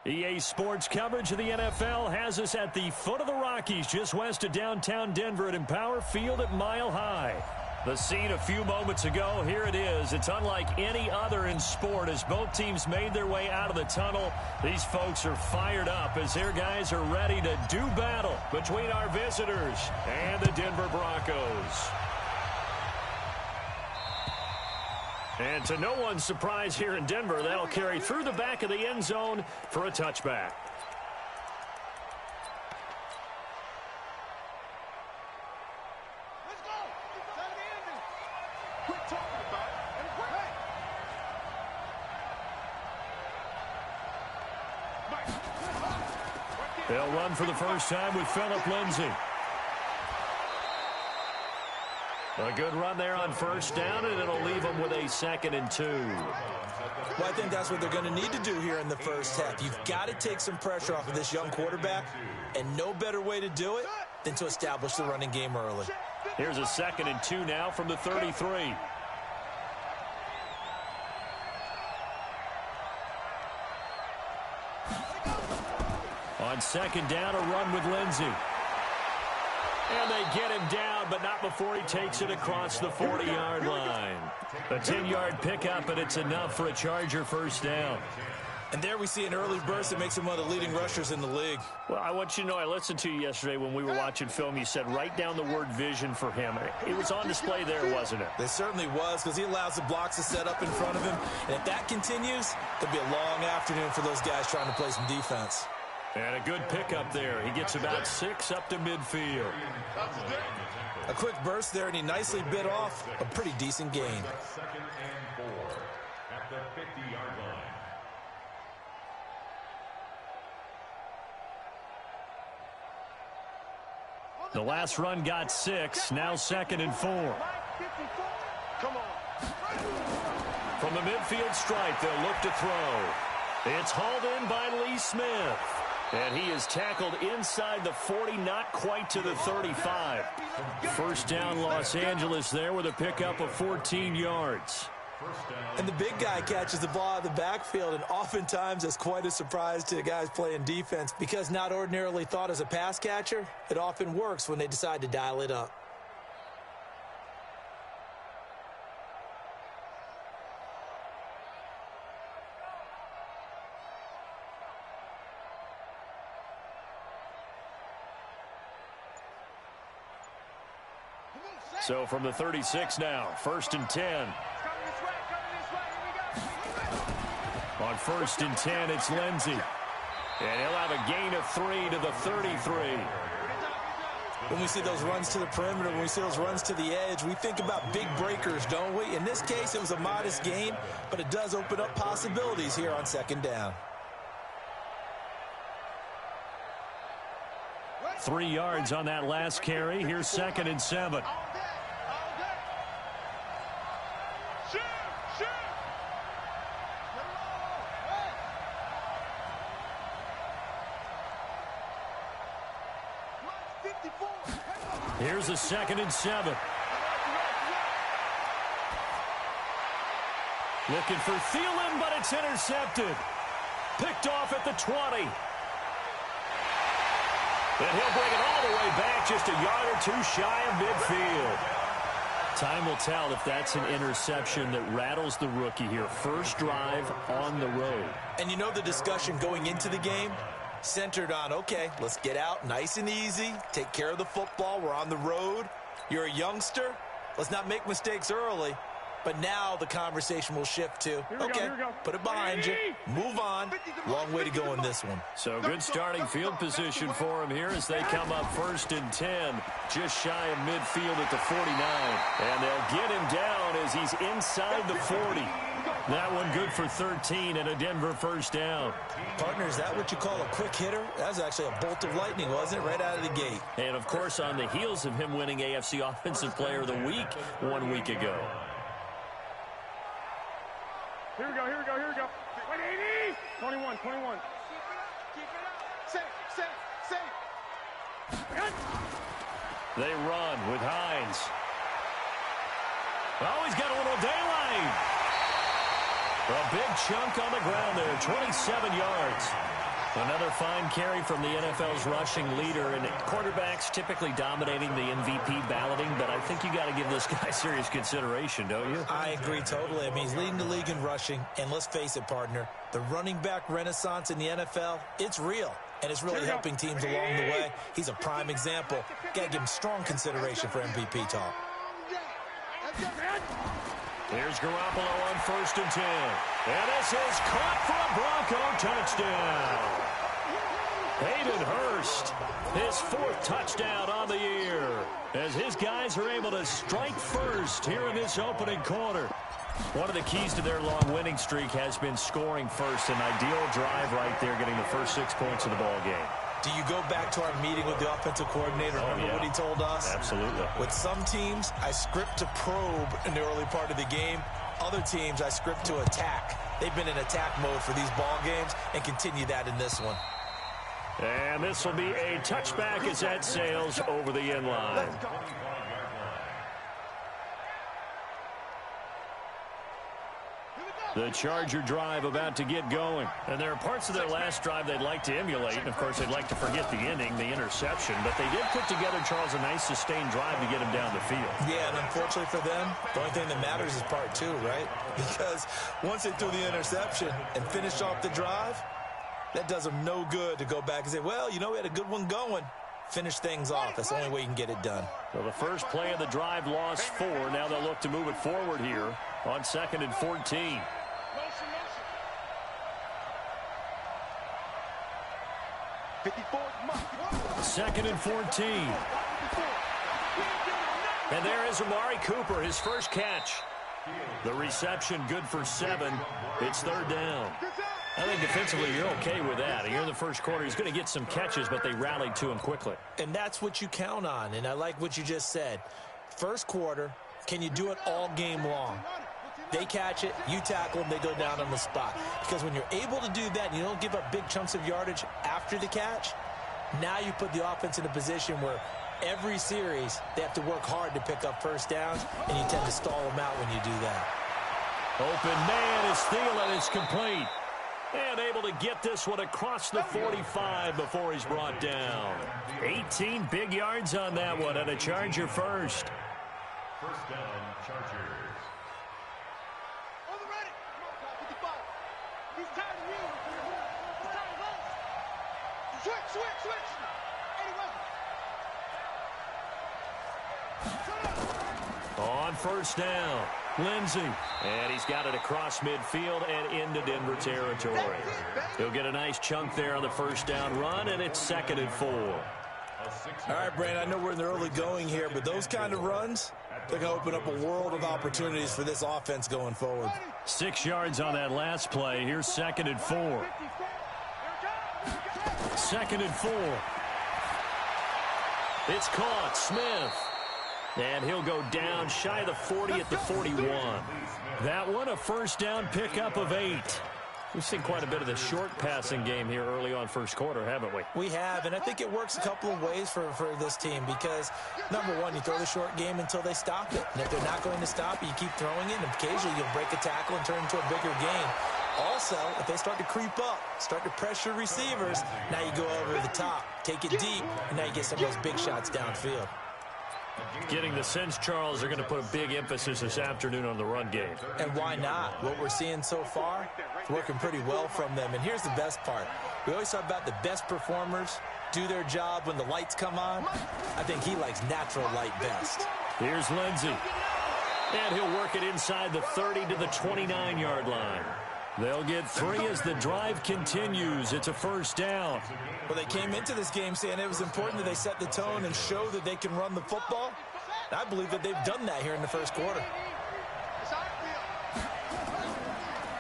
EA Sports coverage of the NFL has us at the foot of the Rockies, just west of downtown Denver at Empower Field at Mile High. The scene a few moments ago, here it is. It's unlike any other in sport as both teams made their way out of the tunnel. These folks are fired up as their guys are ready to do battle between our visitors and the Denver Broncos. And to no one's surprise here in Denver, that'll carry through the back of the end zone for a touchback. Let's go. Quit talking about it. They'll run for the first time with Phillip Lindsay. A good run there on first down, and it'll leave them with a 2nd and 2. Well, I think that's what they're going to need to do here in the first half. You've got to take some pressure off of this young quarterback, and no better way to do it than to establish the running game early. Here's a 2nd and 2 now from the 33. On 2nd down, a run with Lindsay. And they get him down, but not before he takes it across the 40-yard line. A 10-yard pickup, and it's enough for a Charger first down. And there we see an early burst that makes him one of the leading rushers in the league. Well, I want you to know, I listened to you yesterday when we were watching film. You said write down the word vision for him. It was on display there, wasn't it? It certainly was, because he allows the blocks to set up in front of him. And if that continues, it'll be a long afternoon for those guys trying to play some defense. And a good pickup there. He gets about 6 up to midfield. A quick burst there, and he nicely bit off a pretty decent gain. 2nd and 4 at the 50-yard line. The last run got 6. Now 2nd and 4. Come on. From the midfield stripe, they'll look to throw. It's hauled in by Lee Smith. And he is tackled inside the 40, not quite to the 35. First down, Los Angeles there with a pickup of 14 yards. And the big guy catches the ball out of the backfield, and oftentimes it's quite a surprise to the guys playing defense because not ordinarily thought as a pass catcher, it often works when they decide to dial it up. So from the 36 now, 1st and 10. On 1st and 10, it's Lindsay. And he'll have a gain of 3 to the 33. When we see those runs to the perimeter, when we see those runs to the edge, we think about big breakers, don't we? In this case, it was a modest gain, but it does open up possibilities here on 2nd down. 3 yards on that last carry. Here's 2nd and 7. Here's a 2nd and 7. Looking for Thielen, but it's intercepted. Picked off at the 20. And he'll bring it all the way back, just a yard or 2 shy of midfield. Time will tell if that's an interception that rattles the rookie here. First drive on the road. And you know the discussion going into the game? Centered on, okay, let's get out nice and easy, take care of the football, we're on the road. You're a youngster, let's not make mistakes early. But now the conversation will shift to, okay, put it behind you, move on. Long way to go in this one. So good starting field position for him here as they come up 1st and 10, just shy of midfield at the 49. And they'll get him down as he's inside the 40. That one good for 13 and a Denver first down. Partner, is that what you call a quick hitter? That was actually a bolt of lightning, wasn't it? Right out of the gate. And, of course, on the heels of him winning AFC Offensive Player of the Week 1 week ago. Here we go. 180. 21. Keep it up. Set. They run with Hines. Oh, he's got a little daylight. A big chunk on the ground there, 27 yards. Another fine carry from the NFL's rushing leader, and quarterbacks typically dominating the MVP balloting, but I think you got to give this guy serious consideration, don't you? I agree totally. I mean, he's leading the league in rushing, and let's face it, partner, the running back renaissance in the NFL, it's real, and it's really helping teams along the way. He's a prime example. Got to give him strong consideration for MVP talk. Here's Garoppolo on 1st and 10. And this is caught for a Bronco touchdown. Hayden Hurst, his 4th touchdown on the year, as his guys are able to strike first here in this opening quarter. One of the keys to their long winning streak has been scoring first. An ideal drive right there, getting the first 6 points of the ball game. Do you go back to our meeting with the offensive coordinator? Remember what he told us? Absolutely. With some teams, I script to probe in the early part of the game. Other teams, I script to attack. They've been in attack mode for these ball games and continue that in this one. And this will be a touchback as that sails over the end line. The Charger drive about to get going. And there are parts of their last drive they'd like to emulate. And, of course, they'd like to forget the ending, the interception. But they did put together, Charles, a nice sustained drive to get him down the field. Yeah, and unfortunately for them, the only thing that matters is part 2, right? Because once they threw the interception and finished off the drive, that does them no good to go back and say, well, you know, we had a good one going. Finish things off. That's the only way you can get it done. Well, the first play of the drive lost 4. Now they'll look to move it forward here on 2nd and 14. Second and 14. And there is Amari Cooper, his first catch. The reception good for 7. It's 3rd down. I think defensively you're okay with that. Here in the first quarter, he's going to get some catches, but they rallied to him quickly. And that's what you count on, and I like what you just said. First quarter, can you do it all game long? They catch it, you tackle them, they go down on the spot. Because when you're able to do that and you don't give up big chunks of yardage after the catch, now you put the offense in a position where every series they have to work hard to pick up first downs, and you tend to stall them out when you do that. Open man is Thielen. It's complete. And able to get this one across the 45 before he's brought down. 18 big yards on that one, and a Charger first. First down, Chargers. On first down, Lindsey. And he's got it across midfield and into Denver territory. He'll get a nice chunk there on the first down run, and it's 2nd and 4. All right, Brandon, I know we're in the early going here, but those kind of runs, they're going to open up a world of opportunities for this offense going forward. 6 yards on that last play. Here's 2nd and 4. 2nd and 4. It's caught. Smith. And he'll go down shy of the 40 at the 41. That one, a first down pickup of 8. We've seen quite a bit of the short passing game here early on first quarter, haven't we? We have, and I think it works a couple of ways for this team because, number one, you throw the short game until they stop it. And if they're not going to stop it, you keep throwing it, and occasionally you'll break a tackle and turn it into a bigger game. Also, if they start to creep up, start to pressure receivers, now you go over the top, take it deep, and now you get some of those big shots downfield. Getting the sense, Charles, they're going to put a big emphasis this afternoon on the run game. And why not? What we're seeing so far, it's working pretty well from them. And here's the best part. We always talk about the best performers do their job when the lights come on. I think he likes natural light best. Here's Lindsey. And he'll work it inside the 30 to the 29-yard line. They'll get 3 as the drive continues. It's a first down. Well, they came into this game saying it was important that they set the tone and show that they can run the football. I believe that they've done that here in the first quarter.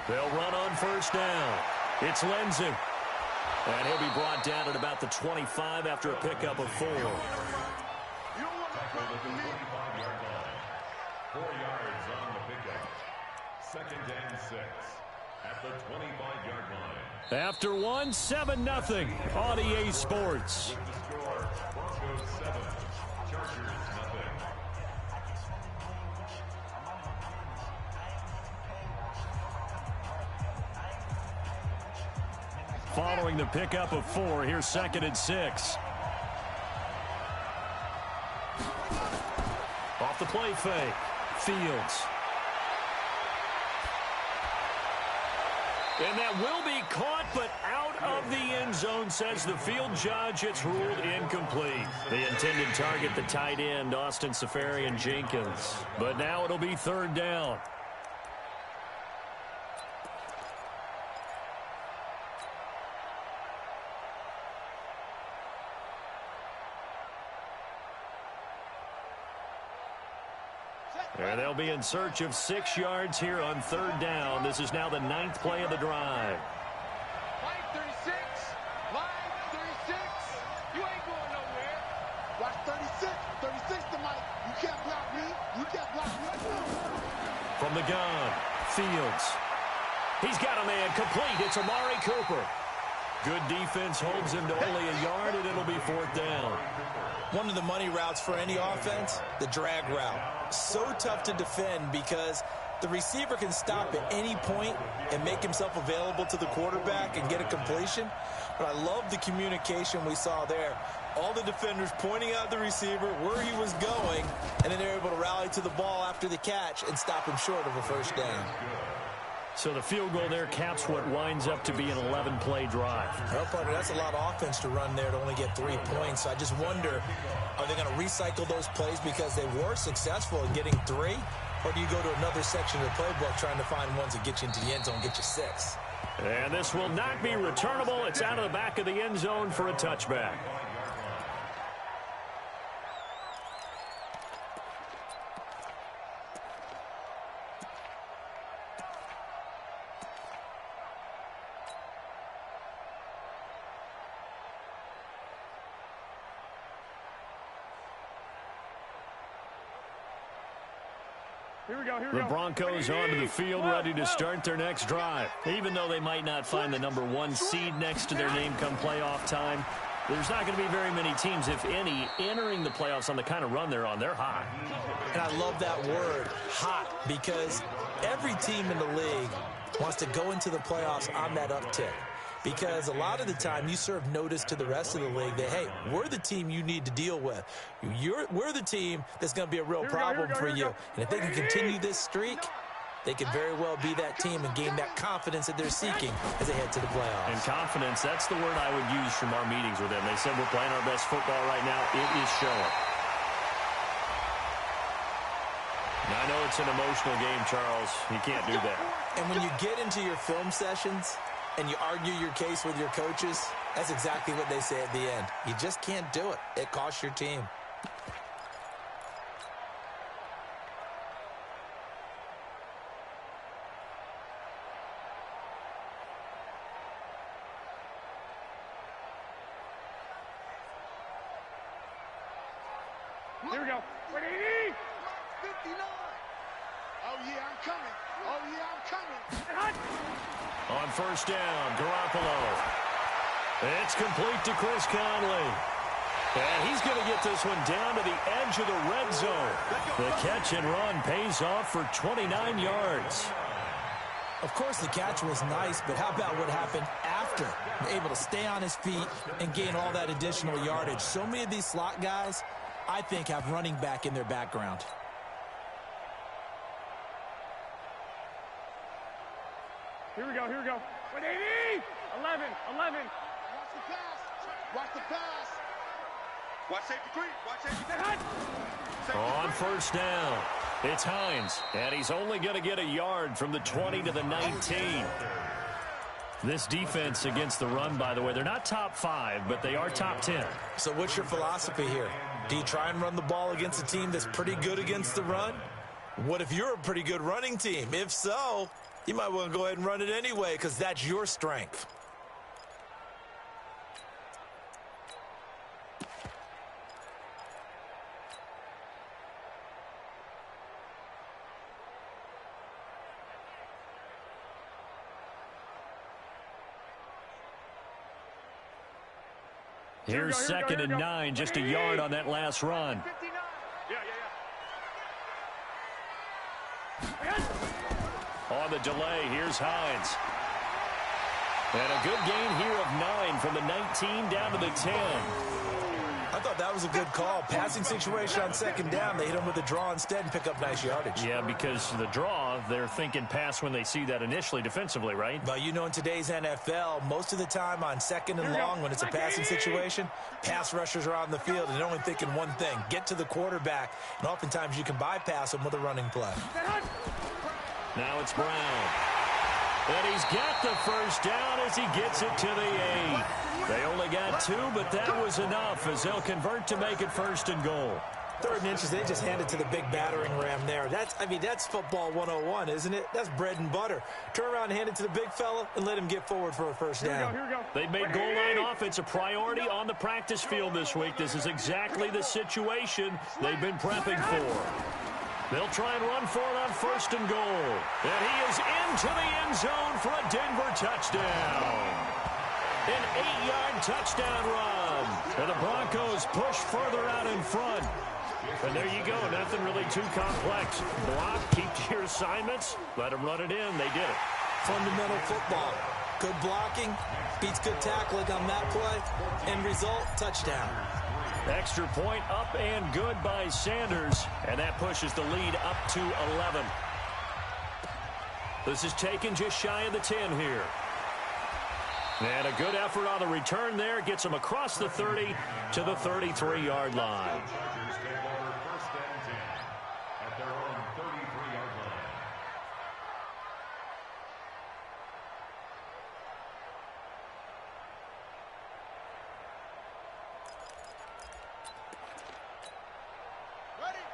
They'll run on first down. It's Lindsey. And he'll be brought down at about the 25 after a pickup of 4. 4 yards on the pickup. 2nd and 6 at the 25-yard line. After 1, 7-0 on EA Sports. With the score, Broncos 7, Chargers 0. following the pickup of 4. Here's 2nd and 6. Off the play fake. Fields. And that will be caught, but out of the end zone, says the field judge. It's ruled incomplete. The intended target, the tight end, Austin Safarian-Jenkins. But now it'll be 3rd down. And they'll be in search of 6 yards here on 3rd down. This is now the 9th play of the drive. Line 36. Line 36. You ain't going nowhere. Watch 36. 36 to Mike. You can't block me. You can't block me. From the gun, Fields. He's got a man complete. It's Amari Cooper. Good defense holds him to only a yard, and it'll be 4th down. One of the money routes for any offense, the drag route. So tough to defend because the receiver can stop at any point and make himself available to the quarterback and get a completion. But I love the communication we saw there. All the defenders pointing out the receiver, where he was going, and then they're able to rally to the ball after the catch and stop him short of a 1st down. So the field goal there caps what winds up to be an 11-play drive. Well, partner, that's a lot of offense to run there to only get 3 points. So I just wonder, are they going to recycle those plays because they were successful in getting 3? Or do you go to another section of the playbook trying to find ones that get you into the end zone, get you 6? And this will not be returnable. It's out of the back of the end zone for a touchback. The Broncos onto the field, ready to start their next drive. Even though they might not find the number 1 seed next to their name come playoff time, there's not going to be very many teams, if any, entering the playoffs on the kind of run they're on. They're hot. And I love that word, hot, because every team in the league wants to go into the playoffs on that uptick. Because a lot of the time you serve notice to the rest of the league that, hey, we're the team you need to deal with. We're the team that's going to be a real problem for you. And if they can continue this streak, they could very well be that team and gain that confidence that they're seeking as they head to the playoffs. And confidence, that's the word I would use from our meetings with them. They said we're playing our best football right now. It is showing. Now, I know it's an emotional game, Charles. You can't do that. And when you get into your film sessions and you argue your case with your coaches, that's exactly what they say at the end. You just can't do it. It costs your team. Here we go. 180. 59. Oh, yeah, I'm coming. Oh, yeah, I'm coming. On 1st down, Garoppolo. It's complete to Chris Conley. And he's going to get this one down to the edge of the red zone. The catch and run pays off for 29 yards. Of course, the catch was nice, but how about what happened after? Able to stay on his feet and gain all that additional yardage. So many of these slot guys, I think, have running back in their background. Here we go. 180. 11. Watch the pass. Watch the pass. Watch safety creep. Watch safety creep. On 1st down, it's Hines, and he's only going to get a yard from the 20 to the 19. This defense against the run, by the way, they're not top 5, but they are top 10. So what's your philosophy here? Do you try and run the ball against a team that's pretty good against the run? What if you're a pretty good running team? If so, you might want to go ahead and run it anyway because that's your strength. Here's 2nd and 9, just a yard on that last run. 59. On the delay, here's Hines. And a good gain here of 9 from the 19 down to the 10. I thought that was a good call. Passing situation on second down. They hit him with a draw instead and pick up nice yardage. Yeah, because the draw, they're thinking pass when they see that initially defensively, right? But you know, in today's NFL, most of the time on second and long, when it's a passing situation, pass rushers are on the field and they're only thinking one thing, get to the quarterback. And oftentimes you can bypass them with a running play. Now it's Brown. And he's got the first down as he gets it to the 8. They only got 2, but that was enough as they'll convert to make it 1st and goal. 3rd and inches, they just hand it to the big battering ram there. That's football 101, isn't it? That's bread and butter. Turn around and hand it to the big fella and let him get forward for a first down. Here we go. They've made goal line offense a priority on the practice field this week. This is exactly the situation they've been prepping for. They'll try and run for it on 1st and goal. And he is into the end zone for a Denver touchdown. An 8-yard touchdown run. And the Broncos push further out in front. And there you go. Nothing really too complex. Block, keep to your assignments, let them run it in. They did it. Fundamental football. Good blocking, beats good tackling on that play. End result, touchdown. Extra point up and good by Sanders. And that pushes the lead up to 11. This is taken just shy of the 10 here. And a good effort on the return there. Gets them across the 30 to the 33-yard line.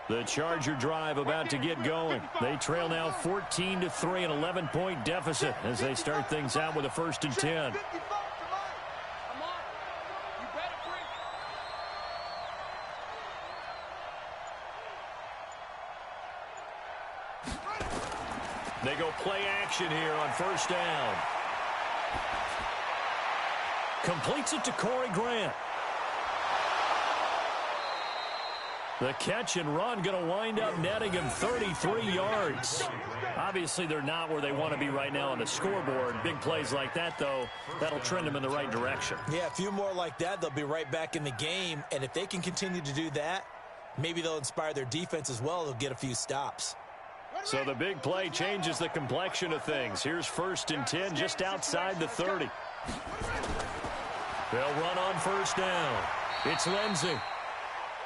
The Charger drive about to get going. They trail now 14-3, an 11-point deficit as they start things out with a 1st and 10. They go play action here on 1st down. Completes it to Corey Grant. The catch and run going to wind up netting him 33 yards. Obviously, they're not where they want to be right now on the scoreboard. Big plays like that, though, that'll trend them in the right direction. Yeah, a few more like that, they'll be right back in the game. And if they can continue to do that, maybe they'll inspire their defense as well. They'll get a few stops. So the big play changes the complexion of things. Here's 1st and 10 just outside the 30. They'll run on 1st down. It's Lindsey.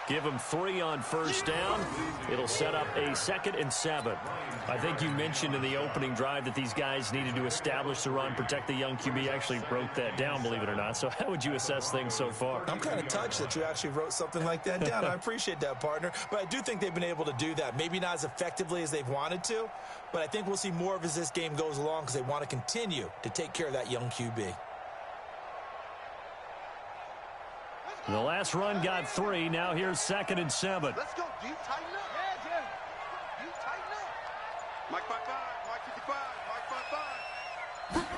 Give them 3 on 1st down. It'll set up a 2nd and 7. I think you mentioned in the opening drive that these guys needed to establish the run, protect the young QB. Actually wrote that down, believe it or not. So how would you assess things so far? I'm kind of touched that you actually wrote something like that down. I appreciate that, partner. But I do think they've been able to do that. Maybe not as effectively as they've wanted to, but I think we'll see more of as this game goes along because they want to continue to take care of that young QB. The last run got 3. Now here's 2nd and 7. Let's go, D. Tighten up. Yeah, Jim. You tighten up. Mike 5-5. Mike 55. Mike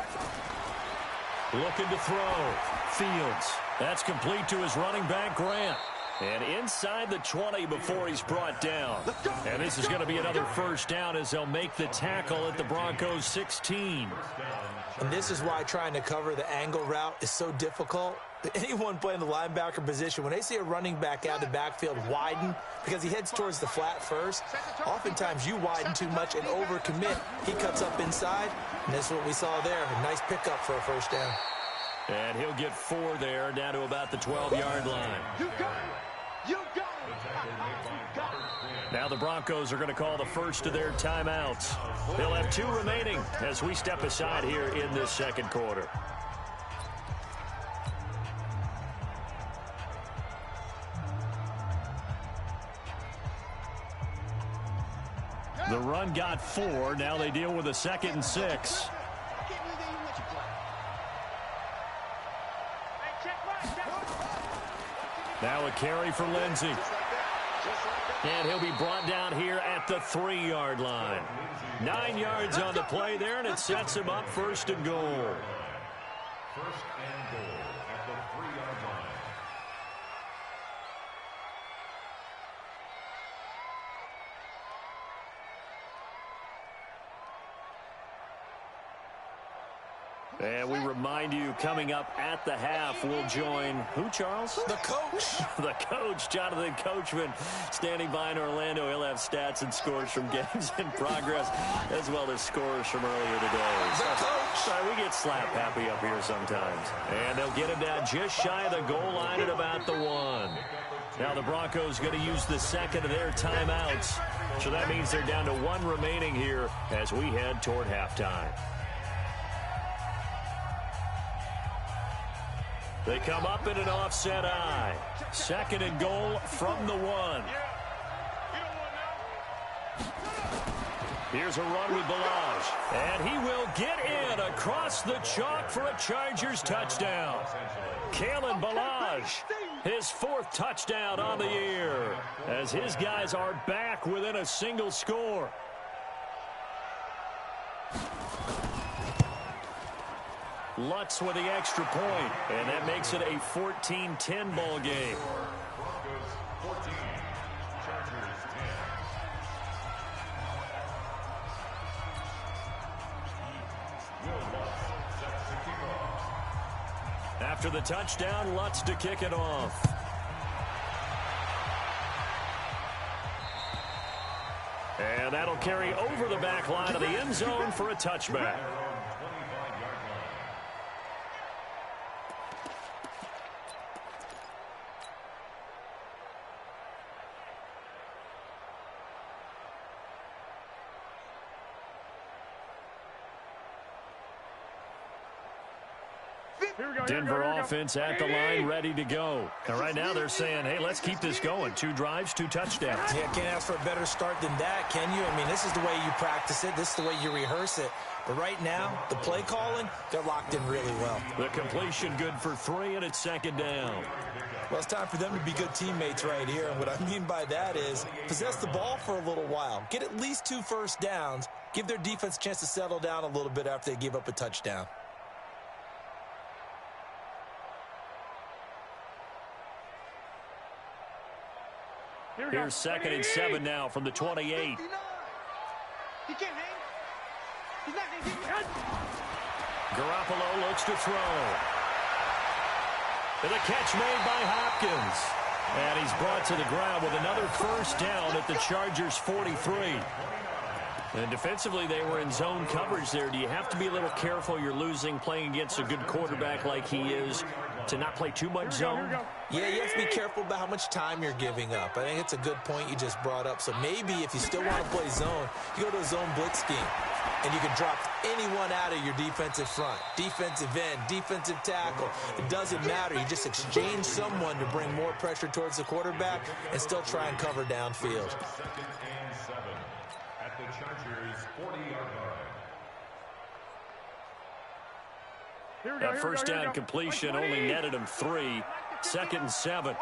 5-5. Looking to throw. Fields. That's complete to his running back, Grant. And inside the 20 before he's brought down. And this is going to be another 1st down as they'll make the tackle at the Broncos 16. And this is why trying to cover the angle route is so difficult. Anyone playing the linebacker position, when they see a running back out of the backfield widen because he heads towards the flat first, oftentimes you widen too much and overcommit. He cuts up inside, and that's what we saw there. A nice pickup for a 1st down. And he'll get 4 there, down to about the 12-yard line. You got it. You got it. Now the Broncos are going to call the first of their timeouts. They'll have 2 remaining as we step aside here in this 2nd quarter. The run got 4. Now they deal with a 2nd and 6. Now a carry for Lindsey. And he'll be brought down here at the 3-yard line. 9 yards on the play there, and it sets him up 1st and goal. 1st and goal at the 3-yard line. And we remind you, coming up at the half, we'll join who, Charles? The coach. The coach, Jonathan Coachman, standing by in Orlando. He'll have stats and scores from games in progress, as well as scores from earlier today. The coach. Sorry, we get slap happy up here sometimes. And they'll get him down just shy of the goal line at about the 1. Now the Broncos going to use the second of their timeouts. So that means they're down to 1 remaining here as we head toward halftime. They come up in an offset eye. 2nd and goal from the 1. Here's a run with Balaj. And he will get in across the chalk for a Chargers touchdown. Kalen Balaj, his 4th touchdown on the year, as his guys are back within a single score. Lutz with the extra point, and that makes it a 14-10 ball game. Broncos 14, Chargers 10. Will Lutz sets the kickoff. After the touchdown, Lutz to kick it off. And that'll carry over the back line of the end zone for a touchback. Denver offense at the line, ready to go. And right now they're saying, hey, let's keep this going. 2 drives, 2 touchdowns. Yeah, can't ask for a better start than that, can you? I mean, this is the way you practice it. This is the way you rehearse it. But right now, the play calling, they're locked in really well. The completion good for 3, and it's 2nd down. Well, it's time for them to be good teammates right here. And what I mean by that is possess the ball for a little while. Get at least 2 first downs. Give their defense a chance to settle down a little bit after they give up a touchdown. Here's 2nd and 7 now from the 28. He can't hang. He's not going to get Garoppolo looks to throw. And the catch made by Hopkins. And he's brought to the ground with another first down at the Chargers' 43. And defensively, they were in zone coverage there. Do you have to be a little careful? You're losing, playing against a good quarterback like he is, to not play too much zone? Yeah, you have to be careful about how much time you're giving up. I think it's a good point you just brought up. So maybe if you still want to play zone, you go to a zone blitz scheme. And you can drop anyone out of your defensive front, defensive end, defensive tackle. It doesn't matter. You just exchange someone to bring more pressure towards the quarterback and still try and cover downfield. 2nd and 7 at the Chargers' 40-yard line. That first down completion only netted him 3. 2nd and 7.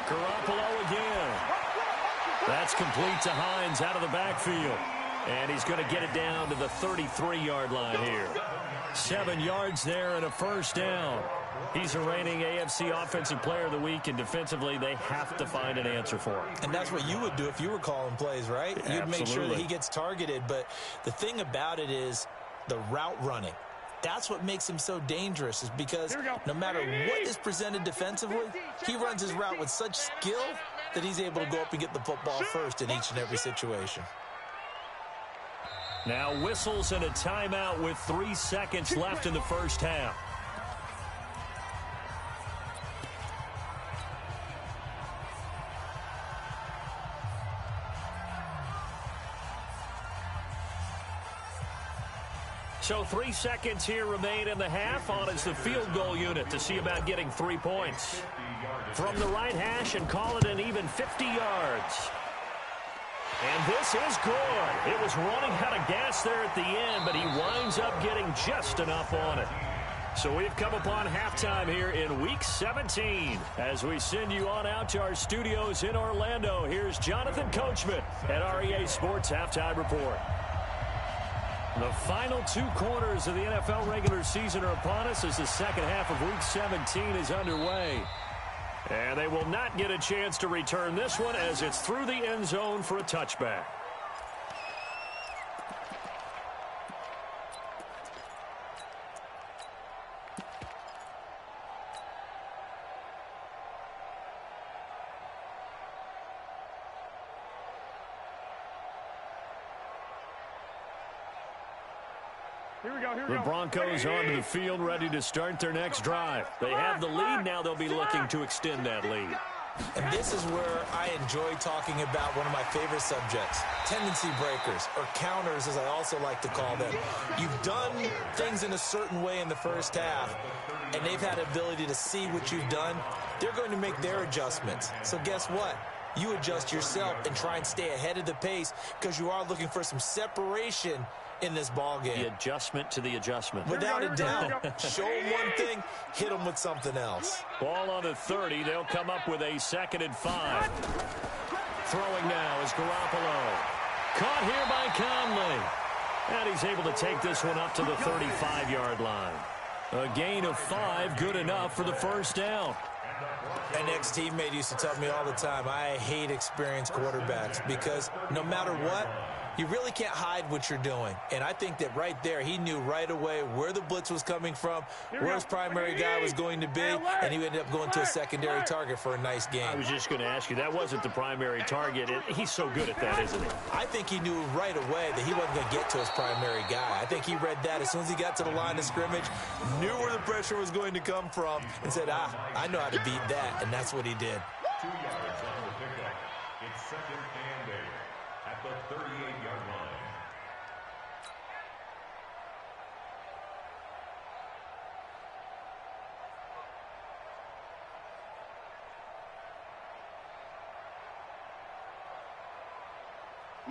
Garoppolo again. That's complete to Hines out of the backfield. And he's going to get it down to the 33-yard line here. 7 yards there and a first down. He's the reigning AFC Offensive Player of the Week, and defensively they have to find an answer for him. And that's what you would do if you were calling plays, right? Yeah, you'd make sure that absolutely. he gets targeted. But the thing about it is the route running. That's what makes him so dangerous, is because no matter what is presented defensively, he runs his route with such skill that he's able to go up and get the football first in each and every situation. Now whistles and a timeout with 3 seconds left in the first half. So 3 seconds here remain in the half. On is the field goal unit to see about getting 3 points. From the right hash and call it an even 50 yards. And this is good. It was running out of gas there at the end, but he winds up getting just enough on it. So we've come upon halftime here in Week 17. As we send you on out to our studios in Orlando, here's Jonathan Coachman at REA Sports Halftime Report. The final 2 quarters of the NFL regular season are upon us as the second half of Week 17 is underway. And they will not get a chance to return this one as it's through the end zone for a touchback. The Broncos onto the field, ready to start their next drive. They have the lead. Now they'll be looking to extend that lead. And this is where I enjoy talking about one of my favorite subjects, tendency breakers, or counters, as I also like to call them. You've done things in a certain way in the first half, and they've had the ability to see what you've done. They're going to make their adjustments. So guess what? You adjust yourself and try and stay ahead of the pace because you are looking for some separation in this ball game. The adjustment to the adjustment. Without a doubt. Show them one thing, hit them with something else. Ball on the 30. They'll come up with a 2nd and 5. Throwing now is Garoppolo. Caught here by Conley. And he's able to take this one up to the 35-yard line. A gain of 5, good enough for the first down. An ex-teammate used to tell me all the time, I hate experienced quarterbacks because no matter what, you really can't hide what you're doing. And I think that right there, he knew right away where the blitz was coming from, where his primary guy was going to be, and he ended up going to a secondary target for a nice game. I was just going to ask you, that wasn't the primary target. He's so good at that, isn't he? I think he knew right away that he wasn't going to get to his primary guy. I think he read that as soon as he got to the line of scrimmage, knew where the pressure was going to come from, and said, I know how to beat that, and that's what he did. 2 yards on the pickup. It's 2nd and 8 at the 38-yard line.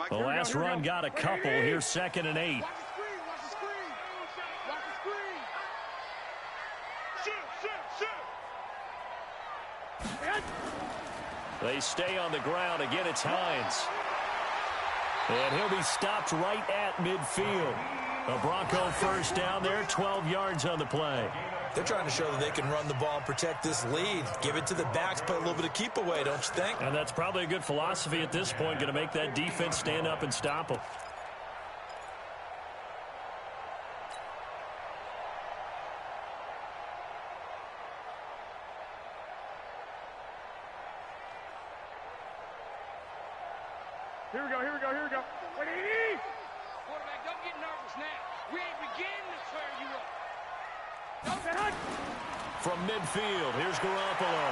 The last run got a couple. Here's 2nd and 8. Watch the screen. Watch the screen. Shoot. They stay on the ground. Again, it's Hines. And he'll be stopped right at midfield. A Bronco first down there, 12 yards on the play. They're trying to show that they can run the ball and protect this lead. Give it to the backs, play a little bit of keep away, don't you think? And that's probably a good philosophy at this point, going to make that defense stand up and stop them. Here we go. 180! Quarterback, don't get nervous now. We ain't beginning to tear you up. From midfield, here's Garoppolo.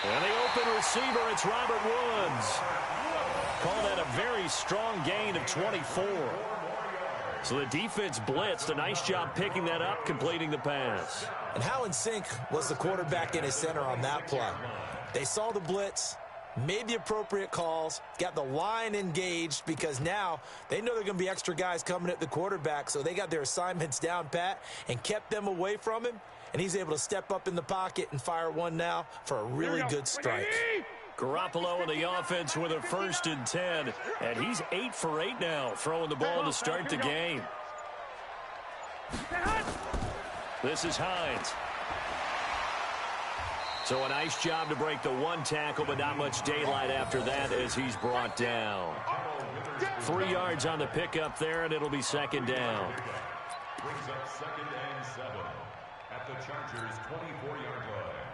And the open receiver, it's Robert Woods. Call that a very strong gain of 24. So the defense blitzed. A nice job picking that up, completing the pass. And how in sync was the quarterback in his center on that play? They saw the blitz, made the appropriate calls, got the line engaged because now they know there are going to be extra guys coming at the quarterback, so they got their assignments down pat and kept them away from him, and he's able to step up in the pocket and fire one now for a really good strike. Garoppolo in the offense with a 1st and 10, and he's 8 for 8 now, throwing the ball to start the game. This is Hines. So a nice job to break the one tackle, but not much daylight after that as he's brought down. 3 yards on the pickup there, and it'll be 2nd down. Brings up 2nd and 7 at the Chargers' 24-yard line.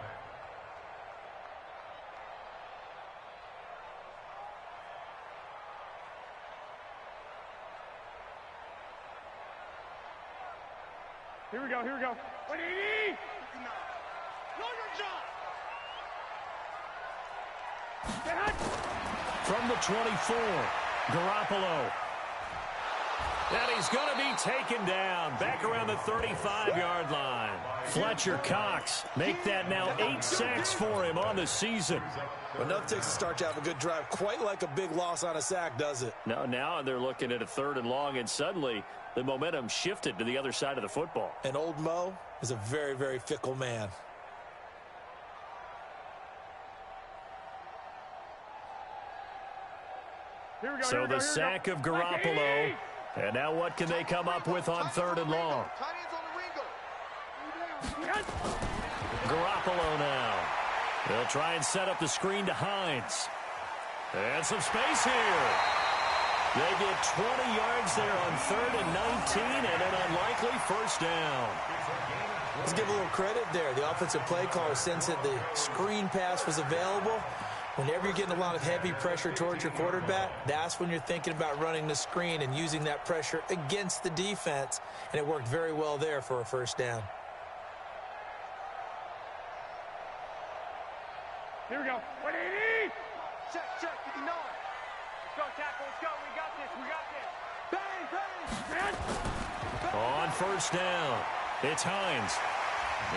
Here we go. 180! Know your job. From the 24, Garoppolo. And he's going to be taken down back around the 35-yard line. Fletcher Cox make that now 8 sacks for him on the season. Enough takes to start to have a good drive. Quite like a big loss on a sack, does it? No, now they're looking at a 3rd and long, and suddenly the momentum shifted to the other side of the football. And old Mo is a very, very fickle man. So the sack of Garoppolo. And now what can they come up with on 3rd and long? Garoppolo now. They'll try and set up the screen to Hines. And some space here. They get 20 yards there on 3rd and 19 and an unlikely 1st down. Let's give a little credit there. The offensive play caller sensed that the screen pass was available. Whenever you're getting a lot of heavy pressure towards your quarterback, that's when you're thinking about running the screen and using that pressure against the defense. And it worked very well there for a first down. Here we go. 180! Check, 59. Let's go, tackle, let's go. We got this, we got this. Bang, bang. On first down, it's Hines.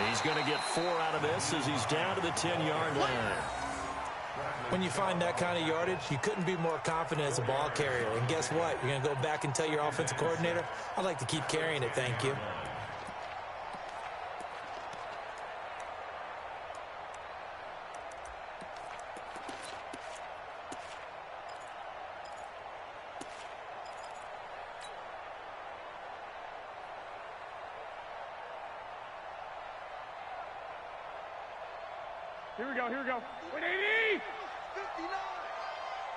He's going to get 4 out of this as he's down to the 10-yard line. When you find that kind of yardage, you couldn't be more confident as a ball carrier. And guess what? You're going to go back and tell your offensive coordinator, I'd like to keep carrying it, thank you. Here we go, here we go. 180! 59.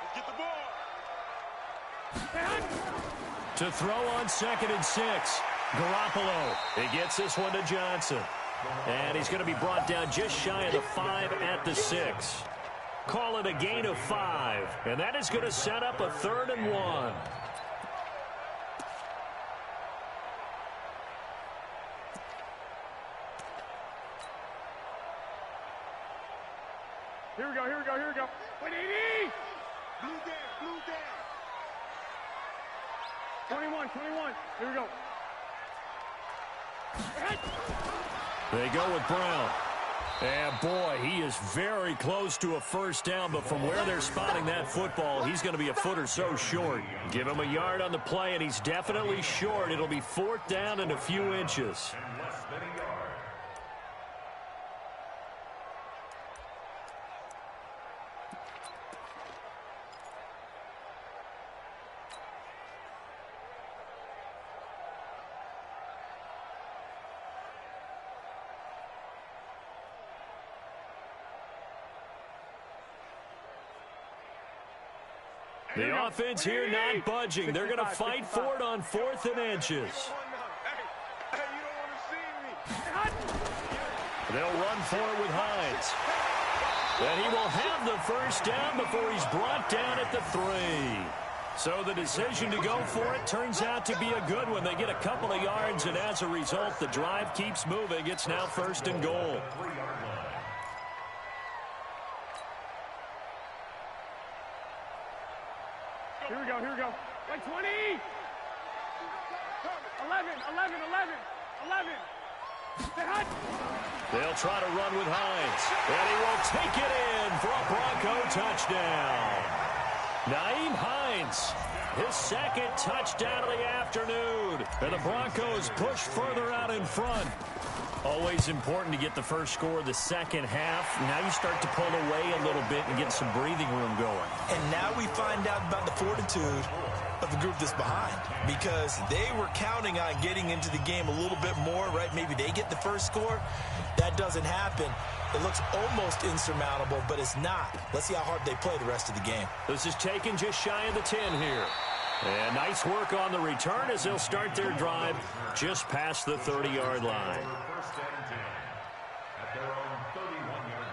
Let's get the ball. To throw on 2nd and 6. Garoppolo. He gets this one to Johnson. And he's going to be brought down just shy of the 5 at the 6. Call it a gain of 5. And that is going to set up a 3rd and 1. Here we go, here we go, here we go. 180! Blue down. 21, 21. Here we go. They go with Brown. And boy, he is very close to a first down, but from where they're spotting that football, he's going to be a foot or so short. Give him a yard on the play, and he's definitely short. It'll be 4th down and a few inches. The offense here not budging. They're going to fight for it on 4th and inches. Hey, you don't want to see me. They'll run for it with Hines. And he will have the first down before he's brought down at the 3. So the decision to go for it turns out to be a good one. They get a couple of yards, and as a result, the drive keeps moving. It's now 1st and goal. Here we go, here we go. 20! 11. They'll try to run with Hines. And he will take it in for a Bronco touchdown. Nyheim Hines, his 2nd touchdown of the afternoon. And the Broncos push further out in front. Always important to get the first score of the second half. Now you start to pull away a little bit and get some breathing room going. And now we find out about the fortitude of the group that's behind, because they were counting on getting into the game a little bit more, right? Maybe they get the first score. That doesn't happen. It looks almost insurmountable, but it's not. Let's see how hard they play the rest of the game. This is taken just shy of the 10 here. And nice work on the return as they'll start their drive just past the 30-yard line. First and 10 at their own 31-yard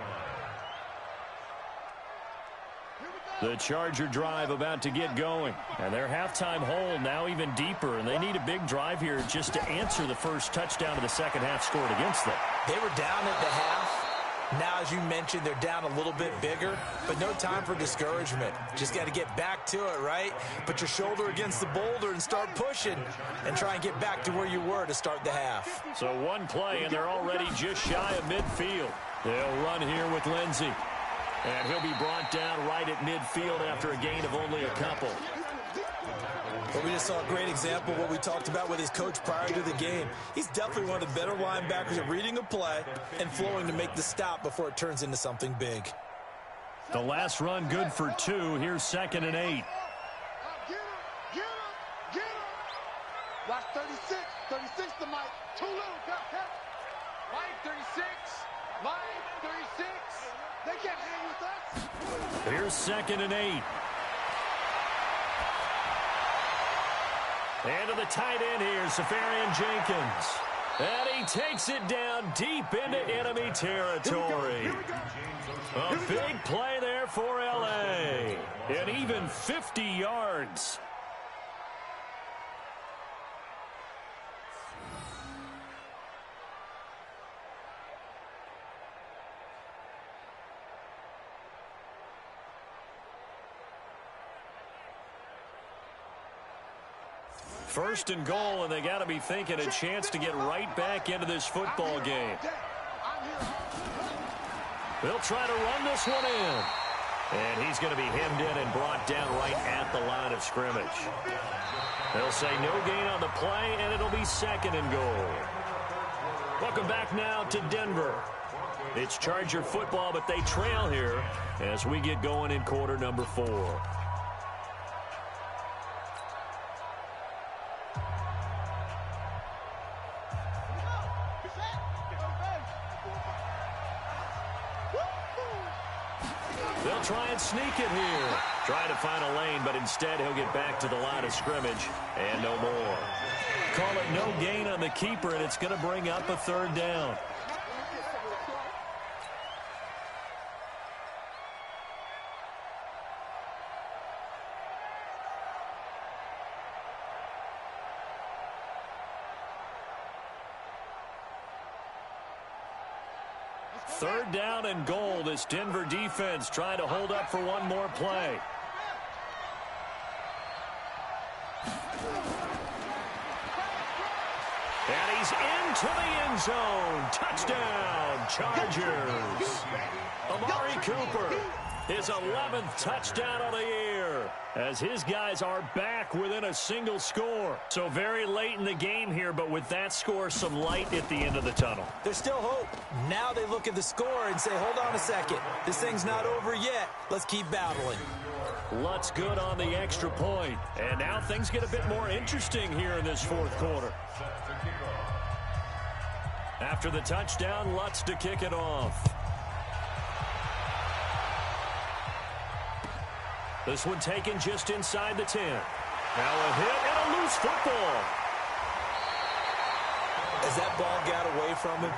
line. The Charger drive about to get going. And their halftime hole now even deeper. And they need a big drive here just to answer the first touchdown of the second half scored against them. They were down at the half. Now, as you mentioned, they're down a little bit bigger, but no time for discouragement. Just got to get back to it, right? Put your shoulder against the boulder and start pushing and try and get back to where you were to start the half. So one play, and they're already just shy of midfield. They'll run here with Lindsey. And he'll be brought down right at midfield after a gain of only a couple. But we just saw a great example of what we talked about with his coach prior to the game. He's definitely one of the better linebackers at reading a play and flowing to make the stop before it turns into something big. The last run good for 2. Here's 2nd and 8. Get him. Watch 36. 36 to Mike. Too little. Mike 36. Mike 36. They can't hang with us. Here's 2nd and 8. And to the tight end here, Safarian Jenkins. And he takes it down deep into enemy territory. A big play there there for L.A. An even 50 yards. First and goal, and they got to be thinking a chance to get right back into this football game. They'll try to run this one in. And he's going to be hemmed in and brought down right at the line of scrimmage. They'll say no gain on the play, and it'll be second and goal. Welcome back now to Denver. It's Charger football, but they trail here as we get going in quarter number 4. They'll try and sneak it here. Trying to find a lane, but instead he'll get back to the line of scrimmage and no more. Call it no gain on the keeper, and it's going to bring up a third down. Third down and goal. This Denver defense trying to hold up for one more play. And he's into the end zone. Touchdown, Chargers. Amari Cooper, his 11th touchdown of the year, as his guys are back within a single score. So very late in the game here, but with that score, some light at the end of the tunnel. There's still hope. Now they look at the score and say, hold on a second. This thing's not over yet. Let's keep battling. Lutz good on the extra point. And now things get a bit more interesting here in this fourth quarter. After the touchdown, Lutz to kick it off. This one taken just inside the 10. Now a hit and a loose football. As that ball got away from him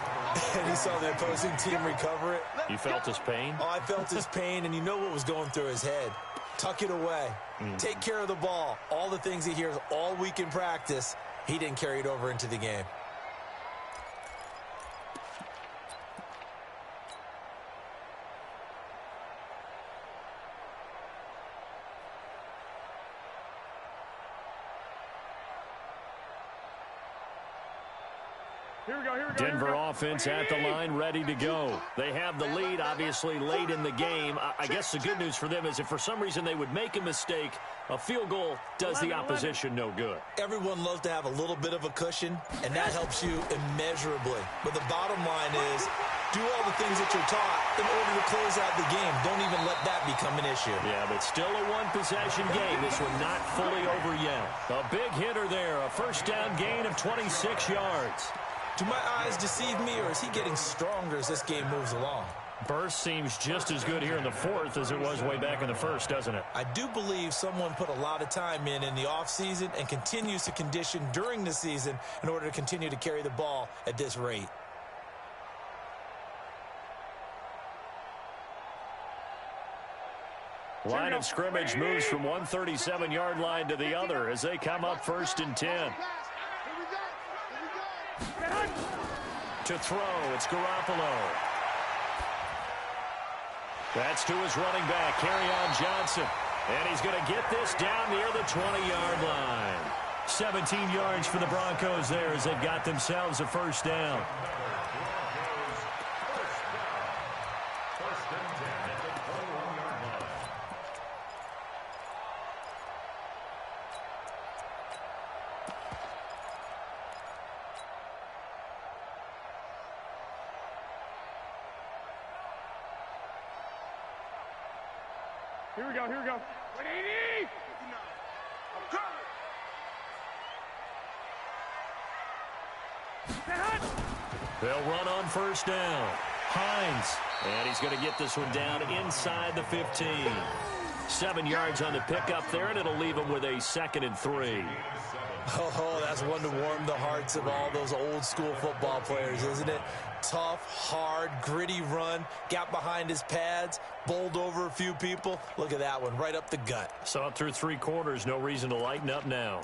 and he saw the opposing team recover it. You felt his pain? Oh, I felt his pain, and you know what was going through his head. Tuck it away. Take care of the ball. All the things he hears all week in practice, he didn't carry it over into the game. Denver offense at the line, ready to go. They have the lead, obviously, late in the game. I guess the good news for them is if for some reason they would make a mistake, a field goal does the opposition no good. Everyone loves to have a little bit of a cushion, and that helps you immeasurably. But the bottom line is, do all the things that you're taught in order to close out the game. Don't even let that become an issue. Yeah, but still a one-possession game. This one not fully over yet. A big hitter there, a first down gain of 26 yards. Do my eyes deceive me, or is he getting stronger as this game moves along? Burst seems just as good here in the fourth as it was way back in the first, doesn't it? I do believe someone put a lot of time in the offseason and continues to condition during the season in order to continue to carry the ball at this rate. Line of scrimmage moves from one 37-yard line to the other as they come up first and 10. To throw, it's Garoppolo. That's to his running back, Kerryon Johnson. And he's going to get this down near the 20-yard line. 17 yards for the Broncos there as they've got themselves a first down. Here we go, here we go. 180! I'm coming! They'll run on first down. Hines. And he's going to get this one down inside the 15. 7 yards on the pickup there, and it'll leave him with a 2nd and 3. Oh, that's one to warm the hearts of all those old school football players, isn't it? Tough, hard, gritty run, got behind his pads, bowled over a few people. Look at that one, right up the gut. So through 3 quarters, no reason to lighten up now.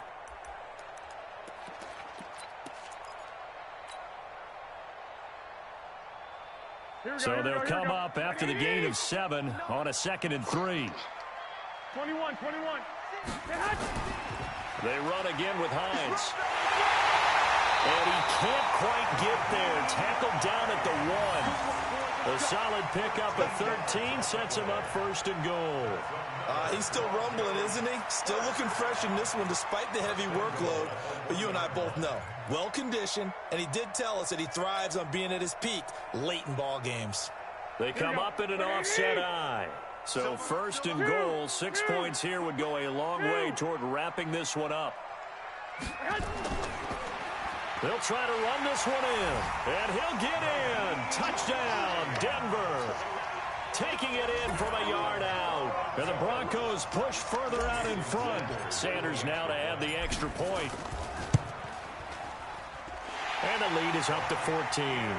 So they'll come up after the gain of 7 on a 2nd and 3. 21. They run again with Hines. And he can't quite get there. Tackled down at the 1. A solid pickup of 13 sets him up 1st and goal. He's still rumbling, isn't he? Still looking fresh in this one despite the heavy workload. But you and I both know, well-conditioned, and he did tell us that he thrives on being at his peak late in ball games. They come up in an offset eye. So 1st and goal, 6 points here would go a long way toward wrapping this one up. They'll try to run this one in, and he'll get in. Touchdown, Denver. Taking it in from a yard out. And the Broncos push further out in front. Sanders now to add the extra point. And the lead is up to 14.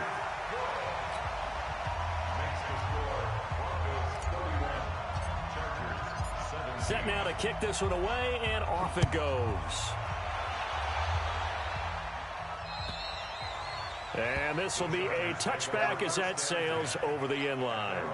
Set now to kick this one away, and off it goes. And this will be a touchback as that sails over the end line.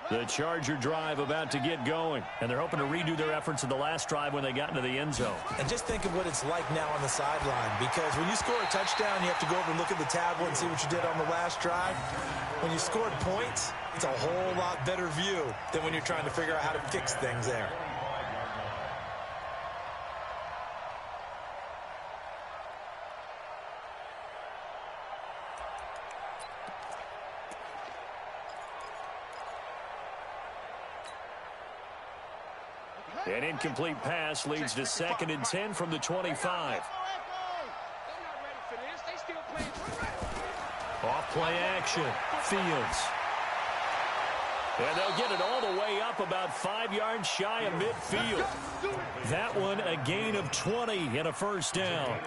The Charger drive about to get going, and they're hoping to redo their efforts in the last drive when they got into the end zone. And just think of what it's like now on the sideline, because when you score a touchdown, you have to go over and look at the tablet and see what you did on the last drive. When you scored points, it's a whole lot better view than when you're trying to figure out how to fix things there. An incomplete pass leads to 2nd and 10 from the 25. Off play action. Fields. And they'll get it all the way up about 5 yards shy of midfield. That one a gain of 20 and a 1st down.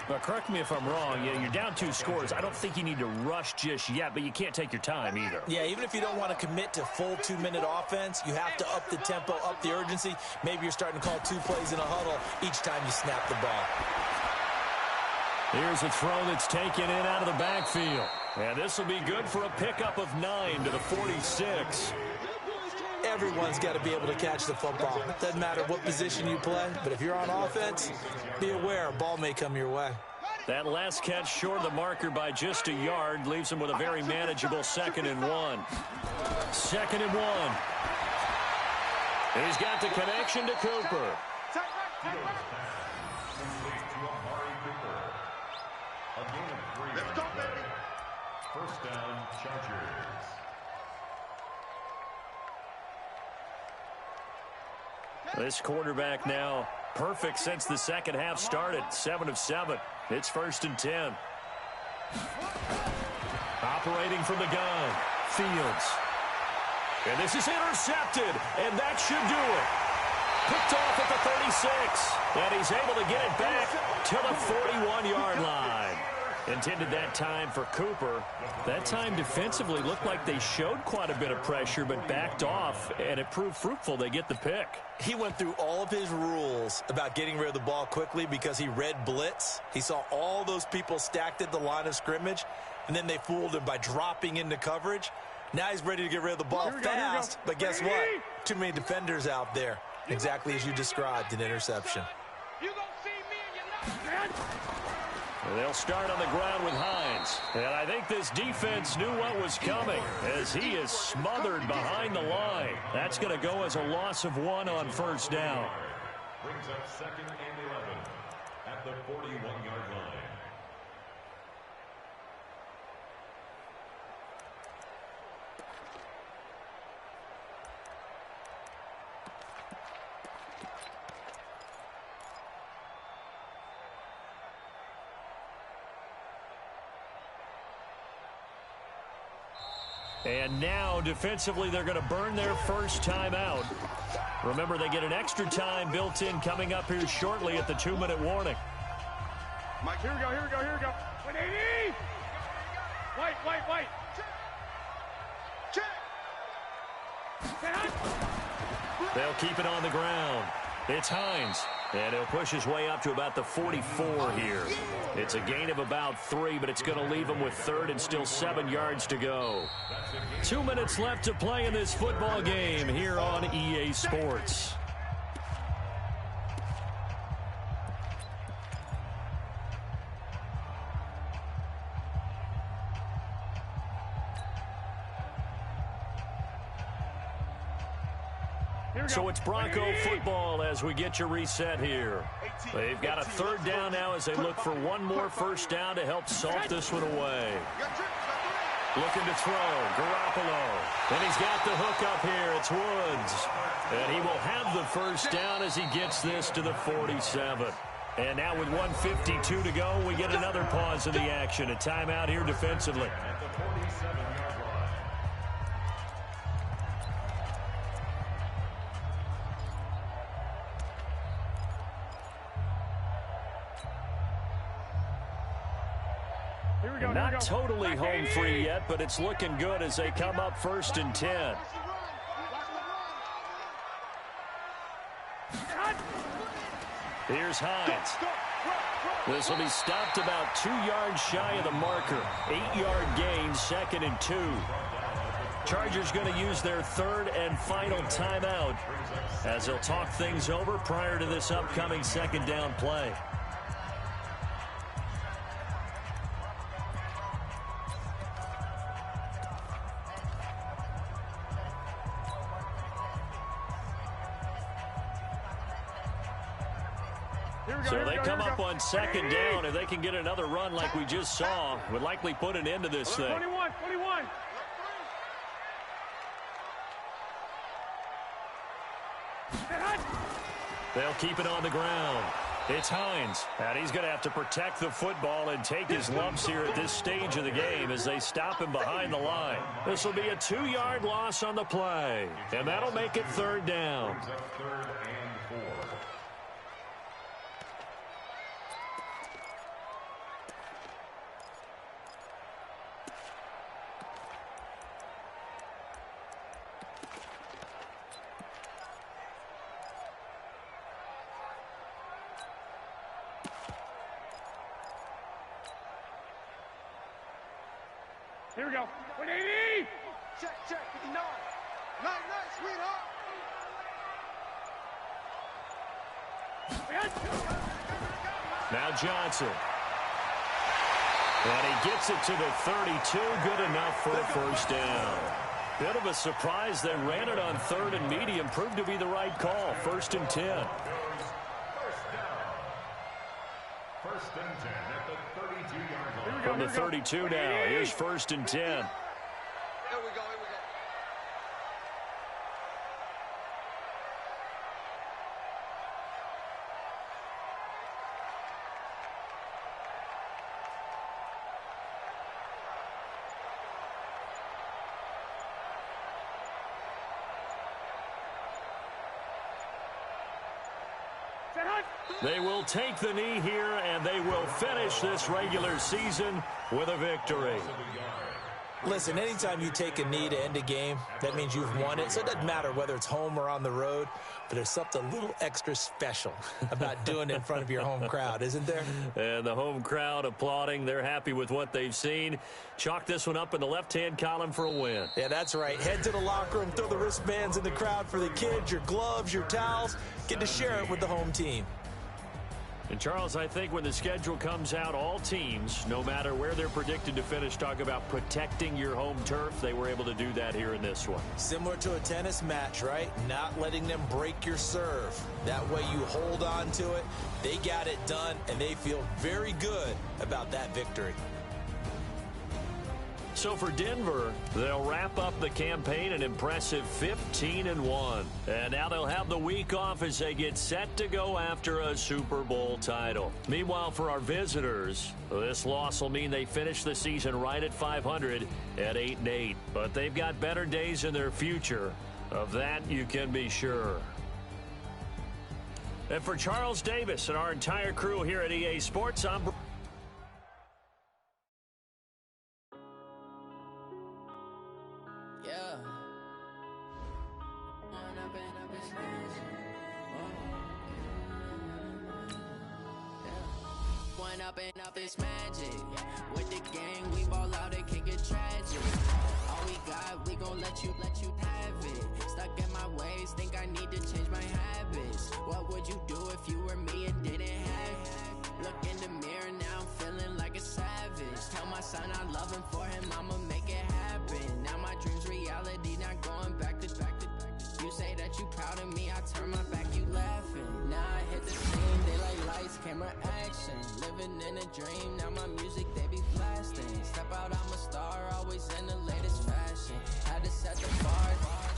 But correct me if I'm wrong. Yeah, you're down 2 scores. I don't think you need to rush just yet, but you can't take your time either. Yeah, even if you don't want to commit to full 2-minute offense, you have to up the tempo, up the urgency. Maybe you're starting to call 2 plays in a huddle each time you snap the ball. Here's a throw that's taken in out of the backfield. And this will be good for a pickup of 9 to the 46. Everyone's got to be able to catch the football. Doesn't matter what position you play, but if you're on offense, be aware a ball may come your way. That last catch short of the marker by just a yard leaves him with a very manageable 2nd and 1. 2nd and 1. He's got the connection to Cooper. First down, Chargers. This quarterback now perfect since the second half started. 7 of 7. It's 1st and 10. Operating from the gun. Fields. And this is intercepted. And that should do it. Picked off at the 36. And he's able to get it back to the 41-yard line. Intended that time for Cooper. That time defensively looked like they showed quite a bit of pressure but backed off, and it proved fruitful. They get the pick. He went through all of his rules about getting rid of the ball quickly because he read blitz. He saw all those people stacked at the line of scrimmage, and then they fooled him by dropping into coverage. Now he's ready to get rid of the ball fast, but guess what? Too many defenders out there. Exactly as you described, an interception. You gonna see me and you're not. They'll start on the ground with Hines. And I think this defense knew what was coming as he is smothered behind the line. That's going to go as a loss of 1 on 1st down. Brings up 2nd and 11 at the 41-yard line. And now, defensively, they're going to burn their first timeout. Remember, they get an extra time built in coming up here shortly at the 2-minute warning. Mike, here we go, here we go, here we go. 180! White. Check! They'll keep it on the ground. It's Hines. And he'll push his way up to about the 44 here. It's a gain of about 3, but it's going to leave him with 3rd and still 7 yards to go. 2 minutes left to play in this football game here on EA Sports. So it's Bronco football as we get your reset here. They've got a 3rd down now as they look for one more first down to help salt this one away. Looking to throw, Garoppolo. And he's got the hook up here. It's Woods. And he will have the first down as he gets this to the 47. And now with 1:52 to go, we get another pause in the action. A timeout here defensively. At the 47-yard line. Not totally home free yet, but it's looking good as they come up 1st and 10. Here's Hines. This will be stopped about 2 yards shy of the marker. 8-yard gain, 2nd and 2. Chargers going to use their 3rd and final timeout as they'll talk things over prior to this upcoming 2nd down play. So they come up on 2nd down. If they can get another run like we just saw, would likely put an end to this thing. 21. They'll keep it on the ground. It's Hines, and he's going to have to protect the football and take his lumps here at this stage of the game as they stop him behind the line. This will be a 2-yard loss on the play, and that'll make it 3rd down. Brings up 3rd and 4. Here we go. 180! Check, 59. Night, sweetheart. Now Johnson. And he gets it to the 32. Good enough for a first down. Bit of a surprise. They ran it on 3rd and medium. Proved to be the right call. 1st and 10. First down. 1st and 10 at the 32-yard line. From the 32 now. Here's 1st and 10. Here we go. They will take the knee here, and they will finish this regular season with a victory. Listen, anytime you take a knee to end a game, that means you've won it. So it doesn't matter whether it's home or on the road, but there's something a little extra special about doing it in front of your home crowd, isn't there? And the home crowd applauding. They're happy with what they've seen. Chalk this one up in the left-hand column for a win. Yeah, that's right. Head to the locker room, throw the wristbands in the crowd for the kids, your gloves, your towels. Get to share it with the home team. And, Charles, I think when the schedule comes out, all teams, no matter where they're predicted to finish, talk about protecting your home turf. They were able to do that here in this one. Similar to a tennis match, right? Not letting them break your serve. That way you hold on to it. They got it done, and they feel very good about that victory. So for Denver, they'll wrap up the campaign an impressive 15-1. And now they'll have the week off as they get set to go after a Super Bowl title. Meanwhile, for our visitors, this loss will mean they finish the season right at 500 at 8-8. But they've got better days in their future. Of that, you can be sure. And for Charles Davis and our entire crew here at EA Sports, I'm... Up this magic with the gang, we ball out, it can get tragic. All we got, we gon' let you have it. Stuck in my ways, think I need to change my habits. What would you do if you were me and didn't have it? Look in the mirror now, I'm feeling like a savage. Tell my son I love him, for him I'ma make it happen. Now my dreams reality, not going back to back. You say that you proud of me, I turn my back, you laughing. Now I hit the scene, they like lights, camera, action. Living in a dream, now my music, they be blasting. Step out, I'm a star, always in the latest fashion. Had to set the bar,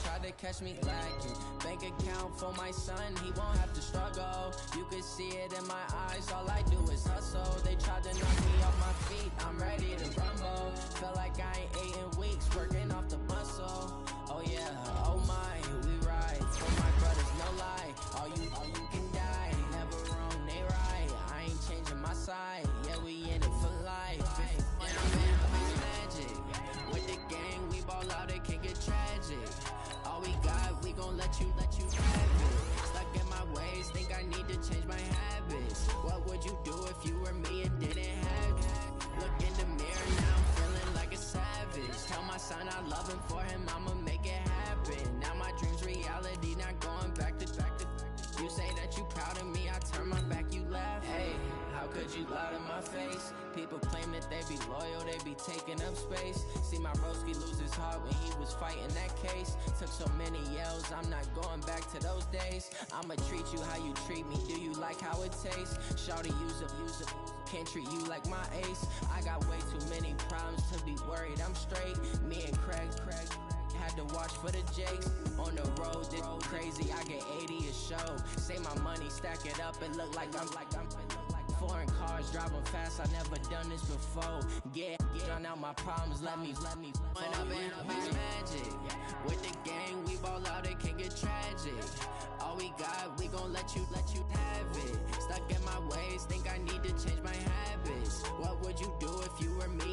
tried to catch me lacking. Bank account for my son, he won't have to struggle. You could see it in my eyes, all I do is hustle. They tried to knock me off my feet, I'm ready to rumble. Felt like I ain't ate in weeks, working off the muscle. Oh yeah, oh my, we ride. For my brothers, no lie. All you can die. Never wrong, they right. I ain't changing my side. Yeah, we in it for life. And I'm in magic. With the gang, we ball out, it can get tragic. All we got, we gon' let you have it. Stuck in my ways, think I need to change my habits. What would you do if you were me and didn't have it? Look in the mirror now, I'm feeling like a savage. Tell my son I love him, for him I'ma make it happen. Now my dreams reality, not going back to back. You say that you proud of me, I turn my back, you laugh. Hey, how could you lie to my face? People claim that they be loyal, they be taking up space. See my broski lose his heart when he was fighting that case. Took so many yells, I'm not going back to those days. I'ma treat you how you treat me, do you like how it tastes? Shawty, use up, can't treat you like my ace. I got way too many problems to be worried, I'm straight. Me and Craig had to watch for the Jakes. On the road, this crazy, I get 80 a show. Say my money, stack it up, it look like I'm foreign cars, driving fast, I never done this before. Get drown out my problems, let me When up is magic. With the gang, we ball out, it can get tragic. All we got, we gon' let you have it. Stuck in my ways, think I need to change my habits. What would you do if you were me